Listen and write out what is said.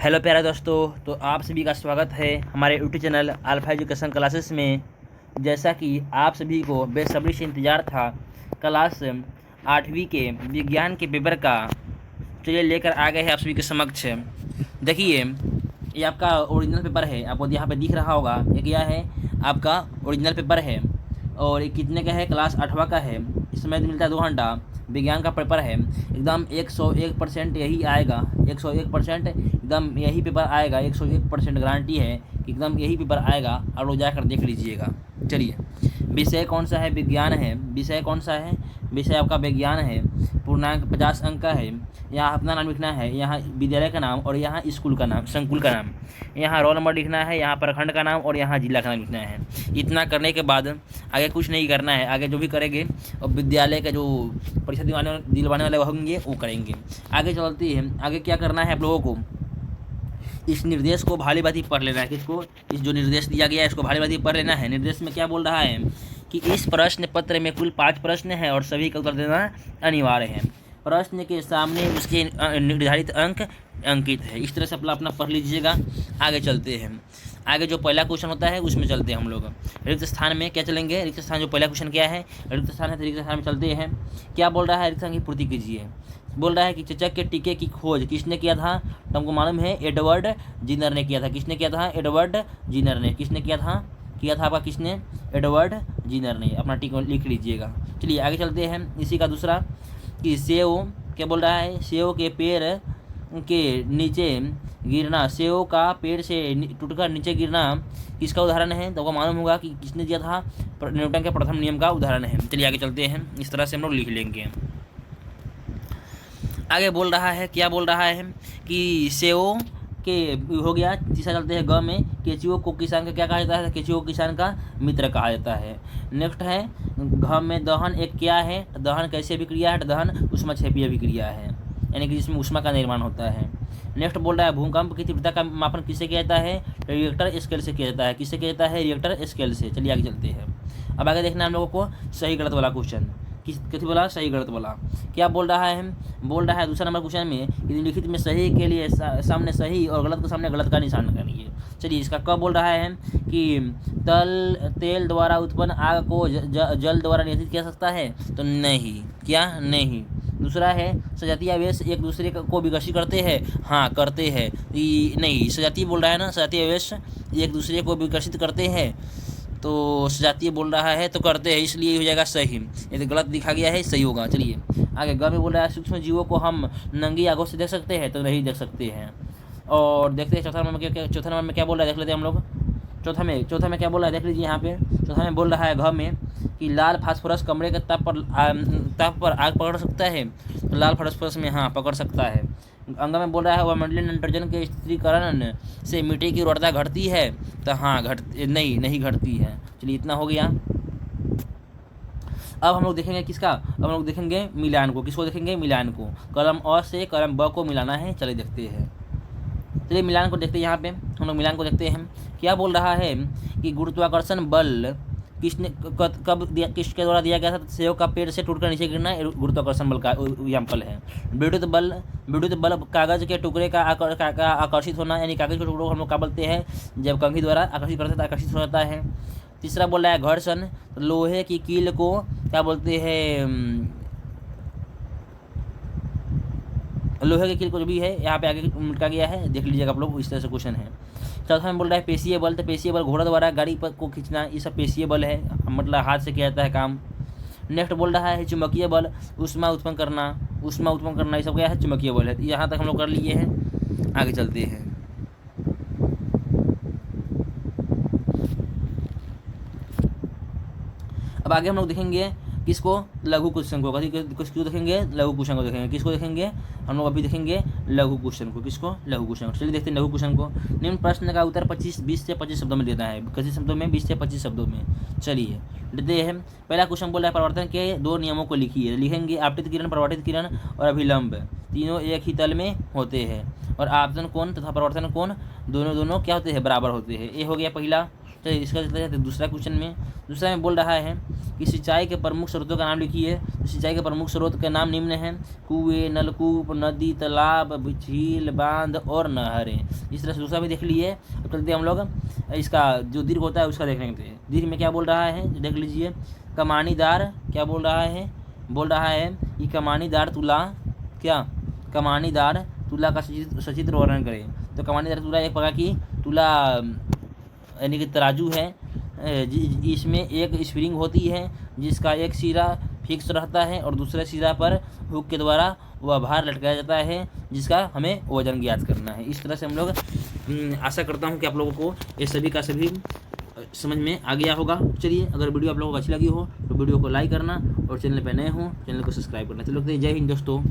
Hello प्यारे दोस्तों, तो आप सभी का स्वागत है हमारे YouTube channel alpha education classes में। जैसा कि आप सभी को बेसब्री से इंतज़ार था क्लास 8वीं के विज्ञान के पेपर का, चलिए लेकर आ गए हैं आप सभी के समक्ष। देखिए, ये आपका ओरिजिनल पेपर है, आपको यहाँ पे दिख रहा होगा। ये क्या है? आपका ओरिजिनल पेपर है और ये कितने का है? क्लास 8वां का है। इसमें मिलता है 2 घंटा। विज्ञान का पेपर है, एकदम 101% यही आएगा। 101% एकदम यही पेपर आएगा। 101% गारंटी है कि एकदम यही पेपर आएगा। आप लोग जाकर देख लीजिएगा। चलिए, विषय कौन सा है? विज्ञान है। विषय कौन सा है? विषय आपका विज्ञान है। पूर्णांक 50 अंक का है। यहाँ अपना नाम लिखना है, यहाँ विद्यालय का नाम और यहाँ स्कूल का नाम, संकुल का नाम, यहाँ रोल नंबर लिखना है, यहाँ प्रखंड का नाम और यहाँ जिला का नाम लिखना है। इतना करने के बाद आगे कुछ नहीं करना है। आगे जो भी करेंगे और विद्यालय का जो परीक्षा दिलवाने वाले होंगे वो करेंगे। आगे चलती है। आगे क्या करना है आप लोगों को? इस निर्देश को भाली भांति पढ़ लेना है। किसको? इस जो निर्देश दिया गया है इसको भाली भांति पढ़ लेना है। निर्देश में क्या बोल रहा है कि इस प्रश्न पत्र में कुल 5 प्रश्न हैं और सभी का उत्तर देना अनिवार्य है। प्रश्न के सामने उसके निर्धारित अंक अंकित है। इस तरह से अपना पढ़ लीजिएगा। आगे चलते हैं। आगे जो पहला क्वेश्चन होता है उसमें चलते हैं हम लोग। रिक्त स्थान में क्या चलेंगे? रिक्त स्थान जो पहला क्वेश्चन क्या है? रिक्त स्थान है, तो रिक्त स्थान में चलते हैं। क्या बोल रहा है? रिक्त स्थान की पूर्ति कीजिए। बोल रहा है कि चेचक के टीके की खोज किसने किया था? तो हमको मालूम है एडवर्ड जिनर ने किया था। किसने किया था? एडवर्ड जिनर ने। किसने किया था? आपका किसने? एडवर्ड जिनर ने। अपना टिक लिख लीजिएगा। चलिए आगे चलते हैं। इसी का दूसरा कि सेव, क्या बोल रहा है? सेव के पेड़ के नीचे गिरना, सेव का पेड़ से टूटकर नीचे गिरना किसका उदाहरण है? तो आपको मालूम होगा कि किसने दिया था? न्यूटन के प्रथम नियम का उदाहरण है। चलिए आगे चलते हैं। इस तरह से हम लोग लिख लेंगे। आगे बोल रहा है, क्या बोल रहा है कि सेव के हो गया। तीसरा चलते हैं ग में। केचुओं को किसान का क्या कहा जाता है? केचुओं को किसान का मित्र कहा जाता है। नेक्स्ट है घ में दहन एक क्या है? दहन कैसे अभिक्रिया है? दहन ऊष्माक्षेपीय अभिक्रिया है, यानी कि जिसमें ऊष्मा का निर्माण होता है। नेक्स्ट बोल रहा है भूकंप की तीव्रता का मापन किससे किया जाता है? रिएक्टर स्केल से किया जाता है। किससे किया जाता है? रिएक्टर स्केल से। चलिए आगे चलते हैं। अब आगे देखना हम लोगों को सही गलत वाला क्वेश्चन। किसी बोला? सही गलत वाला। क्या बोल रहा है? बोल रहा है दूसरा नंबर क्वेश्चन में कि निम्नलिखित में सही के लिए सामने सही और गलत के सामने गलत का निशान करिए। चलिए, इसका कब बोल रहा है कि तेल द्वारा उत्पन्न आग को जल द्वारा नियंत्रित किया सकता है? तो नहीं। क्या? नहीं। दूसरा है सजातीय आवेश एक दूसरे को विकसित करते हैं। हाँ, करते हैं। नहीं, सजातीय बोल रहा है ना, सजातीय आवेश एक दूसरे को विकसित करते हैं, तो सजातीय बोल रहा है तो करते हैं, इसलिए हो जाएगा सही। यदि गलत दिखा गया है सही होगा। चलिए आगे ग में बोल रहा है सूक्ष्म जीवों को हम नंगी आंखों से देख सकते हैं? तो नहीं देख सकते हैं। और देखते हैं चौथा नंबर में क्या बोल रहा है, देख लेते हैं हम लोग। चौथा में क्या बोल रहा है, देख लीजिए यहाँ पे। चौथा में बोल रहा है घ में कि लाल फास्फोरस कमरे के ताप पर आग पकड़ सकता है? तो लाल फास्फोरस में हाँ पकड़ सकता है। अंग में बोल रहा है वायुमंडलीय नाइट्रोजन के स्थिरीकरण से मिट्टी की उर्वरता घटती है? तो हाँ नहीं घटती है। चलिए इतना हो गया। अब हम लोग देखेंगे किसका? अब हम लोग देखेंगे मिलान को। किसको देखेंगे? मिलान को। कलम अ से कलम ब को मिलाना है। चलिए देखते हैं। चलिए मिलान को देखते हैं। यहाँ पे हम लोग मिलान को देखते हैं। क्या बोल रहा है कि गुरुत्वाकर्षण बल किसके द्वारा दिया गया था? सेव का पेड़ से टूटकर नीचे गिरना गुरुत्वाकर्षण बल का एग्जाम्पल है। विद्युत बल कागज के टुकड़े का आकर्षित होना, यानी कागज के टुकड़े को हम लोग क्या बोलते हैं? जब कंघी द्वारा आकर्षित करते हैं तो आकर्षित हो जाता है। तीसरा बोल रहा है घर्षण, लोहे की कील को क्या बोलते हैं? लोहे की कील को जो भी है यहाँ पे आगे लिखा गया है, देख लीजिएगा आप लोग। इस तरह से क्वेश्चन है। चौथा में बोल रहा है पेशीय बल। तो पेशीय बल घोड़ा द्वारा गाड़ी को खींचना, ये सब पेशीय बल है, मतलब हाथ से किया जाता है काम। नेक्स्ट बोल रहा है चुंबकीय बल, ऊष्मा उत्पन्न करना, ये सब क्या है? चुंबकीय बल है। यहाँ तक हम लोग कर लिए हैं। आगे चलते हैं। अब आगे हम लोग देखेंगे किसको? लघु क्वेश्चन को। किसको देखेंगे? लघु क्वेश्चन को देखेंगे। किसको देखेंगे? हम लोग अभी देखेंगे लघु क्वेश्चन को। किसको? लघु क्वेश्चन को। चलिए देखते हैं लघु क्वेश्चन को। निम्न प्रश्न का उत्तर 20 से 25 शब्दों में देना है। कितने शब्दों में? 20 से 25 शब्दों में। चलिए देते हैं। पहला क्वेश्चन बोला है परिवर्तन के 2 नियमों को लिखिए। लिखेंगे आपतित किरण, परिवर्तित किरण और अभिलंब तीनों एक ही तल में होते हैं और आपतन कोण तथा परिवर्तन कोण दोनों क्या होते हैं? बराबर होते हैं। ये हो गया पहला। तो इसका चलते जाते दूसरा क्वेश्चन में। दूसरा में बोल रहा है कि सिंचाई के प्रमुख स्रोतों का नाम लिखिए। तो सिंचाई के प्रमुख स्रोत के नाम निम्न हैं: कुएं, नलकूप, नदी, तालाब, झील, बांध और नहरें। इस तरह से दूसरा भी देख लिए। अब चलते हम लोग इसका जो दीर्घ होता है उसका देख लेंगे। दीर्घ में क्या बोल रहा है देख लीजिए। कमानीदार क्या बोल रहा है कि कमानीदार तुला क्या कमानीदार तुला का सचित्र वर्णन करें। तो कमानीदार तुला एक प्रकार की तुला यानी कि तराजू है। इसमें एक स्प्रिंग होती है जिसका एक सिरा फिक्स रहता है और दूसरे सिरा पर हुक के द्वारा वह भार लटकाया जाता है जिसका हमें वजन ज्ञात करना है। इस तरह से हम लोग आशा करता हूँ कि आप लोगों को ये सभी का सभी समझ में आ गया होगा। चलिए, अगर वीडियो आप लोगों को अच्छी लगी हो तो वीडियो को लाइक करना और चैनल पर नए हो चैनल को सब्सक्राइब करना। चलो जय हिंद दोस्तों।